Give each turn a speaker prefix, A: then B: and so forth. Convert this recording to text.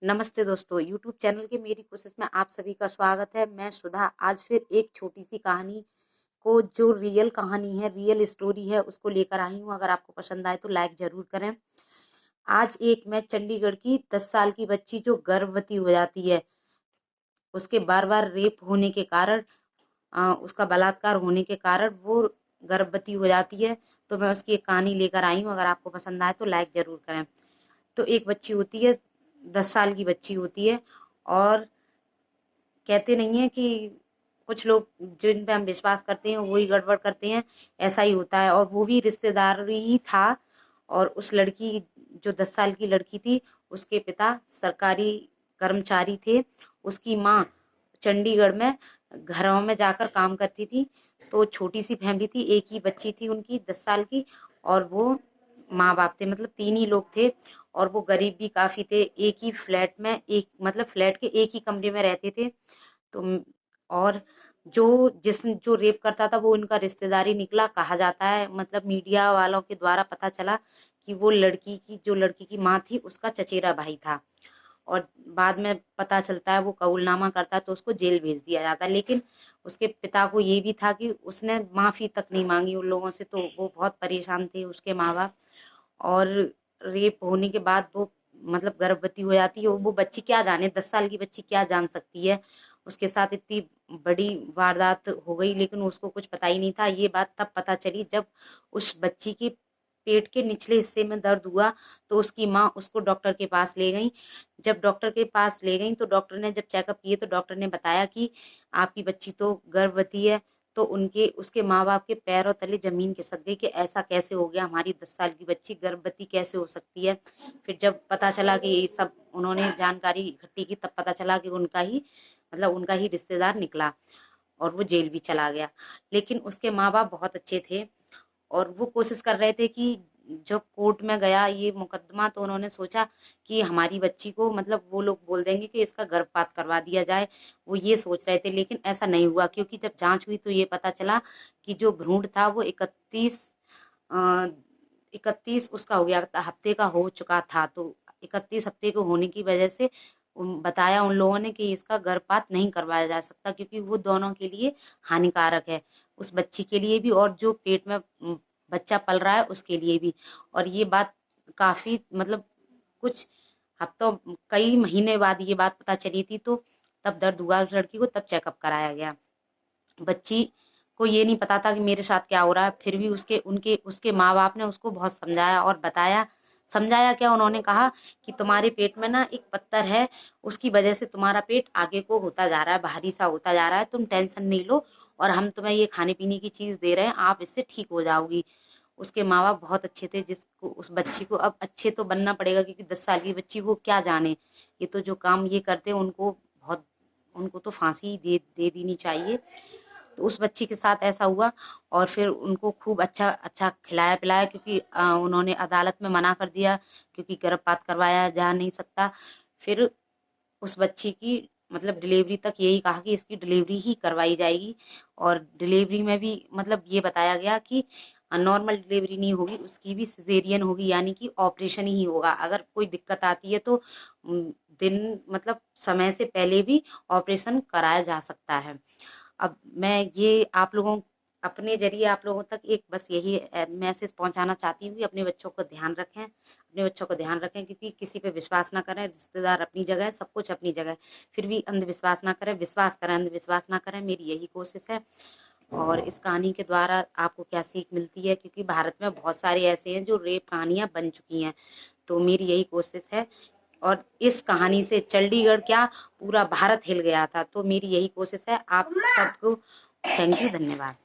A: नमस्ते दोस्तों, YouTube channel के मेरी कोशिश में आप सभी का स्वागत है। मैं सुधा आज फिर एक छोटी सी कहानी को जो रियल कहानी है, रियल स्टोरी है, उसको लेकर आई हूँ। अगर आपको पसंद आए तो लाइक जरूर करें। आज मैं चंडीगढ़ की 10 साल की बच्ची जो गर्भवती हो जाती है, उसके बार बार रेप होने के कारण, उसका बलात्कार होने के कारण वो गर्भवती हो जाती है। तो मैं उसकी एक कहानी लेकर आई हूँ। अगर आपको पसंद आए तो लाइक जरूर करें। तो एक बच्ची होती है, 10 साल की बच्ची होती है, और कहते नहीं है कि कुछ लोग जिन पे हम विश्वास करते हैं वही गड़बड़ करते हैं। ऐसा ही होता है, और वो भी रिश्तेदार ही था। और उस लड़की, जो 10 साल की लड़की थी, उसके पिता सरकारी कर्मचारी थे। उसकी माँ चंडीगढ़ में घरों में जाकर काम करती थी। तो छोटी सी फैमिली थी, एक ही बच्ची थी उनकी 10 साल की, और वो माँ बाप थे, मतलब 3 ही लोग थे। और वो गरीब भी काफी थे। एक ही फ्लैट में, एक मतलब फ्लैट के एक ही कमरे में रहते थे। तो और जो रेप करता था वो उनका रिश्तेदारी निकला, कहा जाता है। मतलब मीडिया वालों के द्वारा पता चला कि वो लड़की की माँ थी, उसका चचेरा भाई था। और बाद में पता चलता है वो कबूलनामा करता है, तो उसको जेल भेज दिया जाता है। लेकिन उसके पिता को ये भी था कि उसने माफी तक नहीं मांगी उन लोगों से। तो वो बहुत परेशान थे, उसके माँ बाप। और रेप होने के बाद वो मतलब गर्भवती हो जाती है। वो बच्ची क्या जाने, 10 साल की बच्ची क्या जान सकती है। उसके साथ इतनी बड़ी वारदात हो गई, लेकिन उसको कुछ पता ही नहीं था। ये बात तब पता चली जब उस बच्ची के पेट के निचले हिस्से में दर्द हुआ। तो उसकी माँ उसको डॉक्टर के पास ले गई। जब डॉक्टर के पास ले गई तो डॉक्टर ने जब चेकअप किए तो डॉक्टर ने बताया कि आपकी बच्ची तो गर्भवती है। तो उसके माँ बाप के पैरों तले जमीन खिसक गई कि ऐसा कैसे हो गया, हमारी 10 साल की बच्ची गर्भवती कैसे हो सकती है। फिर जब पता चला कि ये सब उन्होंने जानकारी इकट्ठी की, तब पता चला कि उनका ही रिश्तेदार निकला, और वो जेल भी चला गया। लेकिन उसके माँ बाप बहुत अच्छे थे, और वो कोशिश कर रहे थे कि जब कोर्ट में गया ये मुकदमा, तो उन्होंने सोचा कि हमारी बच्ची को, मतलब वो लोग बोल देंगे कि इसका गर्भपात करवा दिया जाए। वो ये सोच रहे थे, लेकिन ऐसा नहीं हुआ, क्योंकि जब जांच हुई तो ये पता चला कि जो भ्रूण था वो 31 उसका हो गया, हफ्ते का हो चुका था। तो 31 हफ्ते को होने की वजह से बताया उन लोगों ने कि इसका गर्भपात नहीं करवाया जा सकता, क्योंकि वो दोनों के लिए हानिकारक है, उस बच्ची के लिए भी और जो पेट में बच्चा पल रहा है उसके लिए भी। और ये बात काफी, मतलब कुछ हफ्तों, कई महीने बाद ये बात पता चली थी। तो तब दर्द हुआ उस लड़की को, तब चेकअप कराया गया। बच्ची को ये नहीं पता था कि मेरे साथ क्या हो रहा है। फिर भी उसके माँ बाप ने उसको बहुत समझाया और बताया। समझाया क्या, उन्होंने कहा कि तुम्हारे पेट में ना एक पत्थर है, उसकी वजह से तुम्हारा पेट आगे को होता जा रहा है, भारी सा होता जा रहा है, तुम टेंशन नहीं लो, और हम तुम्हें ये खाने पीने की चीज दे रहे हैं, आप इससे ठीक हो जाओगी। उसके माँ बाप बहुत अच्छे थे। जिसको उस बच्ची को अब अच्छे तो बनना पड़ेगा, क्योंकि 10 साल की बच्ची को क्या जाने। ये तो जो काम ये करते हैं उनको तो फांसी दे देनी चाहिए। तो उस बच्ची के साथ ऐसा हुआ। और फिर उनको खूब अच्छा अच्छा खिलाया पिलाया, क्योंकि उन्होंने अदालत में मना कर दिया, क्योंकि गर्भपात करवाया जा नहीं सकता। फिर उस बच्ची की, मतलब डिलीवरी तक यही कहा कि इसकी डिलीवरी ही करवाई जाएगी। और डिलीवरी में भी मतलब ये बताया गया कि नॉर्मल डिलीवरी नहीं होगी, उसकी भी सिजेरियन होगी, यानी कि ऑपरेशन ही होगा। अगर कोई दिक्कत आती है तो दिन, मतलब समय से पहले भी ऑपरेशन कराया जा सकता है। अब मैं ये आप लोगों अपने जरिए आप लोगों तक एक बस यही मैसेज पहुंचाना चाहती हूँ कि अपने बच्चों को ध्यान रखें, अपने बच्चों को ध्यान रखें, क्योंकि किसी पे विश्वास ना करें। रिश्तेदार अपनी जगह है, सब कुछ अपनी जगह है, फिर भी अंधविश्वास ना करें। विश्वास करें, अंधविश्वास ना करें, मेरी यही कोशिश है। और इस कहानी के द्वारा आपको क्या सीख मिलती है, क्योंकि भारत में बहुत सारे ऐसे हैं जो रेप कहानियां बन चुकी हैं। तो मेरी यही कोशिश है। और इस कहानी से चंडीगढ़ क्या, पूरा भारत हिल गया था। तो मेरी यही कोशिश है। आप सबको थैंक यू, धन्यवाद।